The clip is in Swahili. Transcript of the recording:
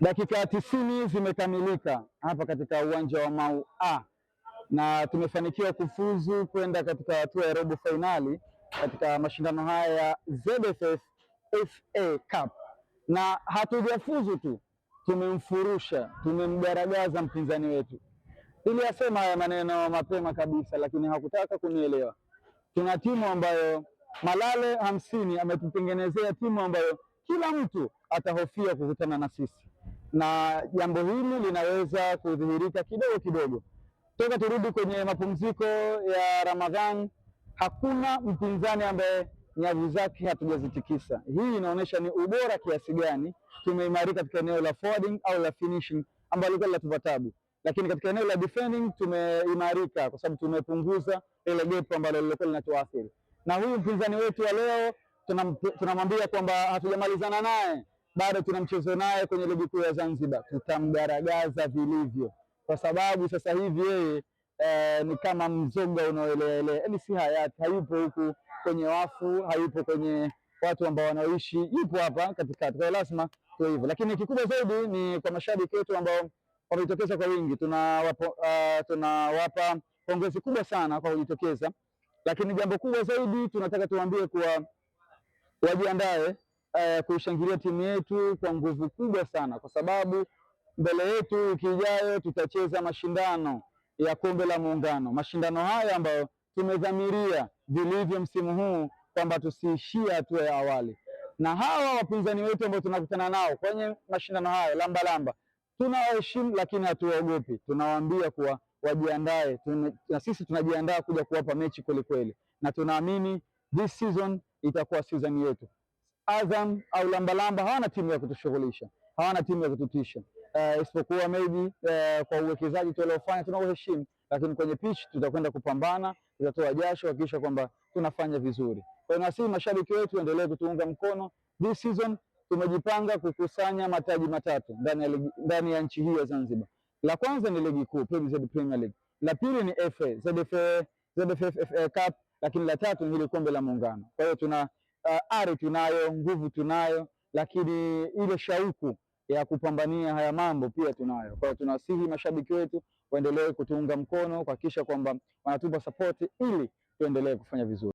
Dakika 90 zimekamilika hapa katika uwanja wa Mau na tumefanikiwa kufuzu kwenda katika hatua ya robo fainali katika mashindano haya ya ZFF FA Cup, na hatujafuzu tu, tumemfurusha, tumemgaragaza mpinzani wetu. Ili asema haya maneno mapema kabisa, lakini hakutaka kunielewa. Tuna timu ambayo Malale 50 ametutengenezea timu ambayo kila mtu atahofia kukutana na sisi, na jambo hili linaweza kudhihirika kidogo kidogo. Toka turudi kwenye mapumziko ya Ramadhan, hakuna mpinzani ambaye nyavu zake hatujazitikisa. Hii inaonyesha ni ubora kiasi gani tumeimarika katika eneo la forwarding au la finishing ambalo lilikuwa linatupa tabu, lakini katika eneo la defending tumeimarika kwa sababu tumepunguza ile gap ambalo lilikuwa linatuathiri. Na huyu mpinzani wetu wa leo tunamwambia kwamba hatujamalizana naye, bado tuna mchezo naye kwenye ligi kuu ya Zanzibar. Tutamgaragaza vilivyo, kwa sababu sasa hivi yeye ni kama mzoga unaoelea, yaani si hayati, hayupo huku kwenye wafu, hayupo kwenye watu ambao wanaishi, yupo hapa katikati. Kwa lazima tu hivyo, lakini kikubwa zaidi ni kwa mashabiki wetu ambao wamejitokeza kwa wingi. Tunawapa pongezi kubwa sana kwa kujitokeza, lakini jambo kubwa zaidi tunataka tuwaambie kuwa wajiandae kuishangilia timu yetu kwa nguvu kubwa sana, kwa sababu mbele yetu wiki ijayo tutacheza mashindano ya Kombe la Muungano. Mashindano haya ambayo tumedhamiria vilivyo msimu huu kwamba tusiishie hatua ya awali, na hawa wapinzani wetu ambao tunakutana nao kwenye mashindano haya lamba, tunawaheshimu lakini hatuwaogopi. Tunawaambia kuwa wajiandae, na sisi tunajiandaa kuja kuwapa mechi kweli kweli, na tunaamini this season itakuwa season yetu. Azam au lamba hawana timu ya kutushughulisha, hawana timu ya kututisha, isipokuwa maybe kwa uwekezaji tuliofanya tunauheshimu, lakini kwenye pitch tutakwenda kupambana, tutatoa jasho kuhakikisha kwamba tunafanya vizuri. Kwa hiyo nasi mashabiki wetu endelee kutuunga mkono. This season tumejipanga kukusanya mataji matatu ndani ya nchi hii ya Zanzibar. La kwanza ni ligi kuu Premier League, la pili ni ZFF FA Cup, lakini la tatu ni ile Kombe la Muungano. Kwa hiyo tuna ari tunayo, nguvu tunayo, lakini ile shauku ya kupambania haya mambo pia tunayo. Kwa hiyo tunasihi mashabiki wetu waendelee kutuunga mkono, kuhakikisha kwamba wanatupa support ili tuendelee kufanya vizuri.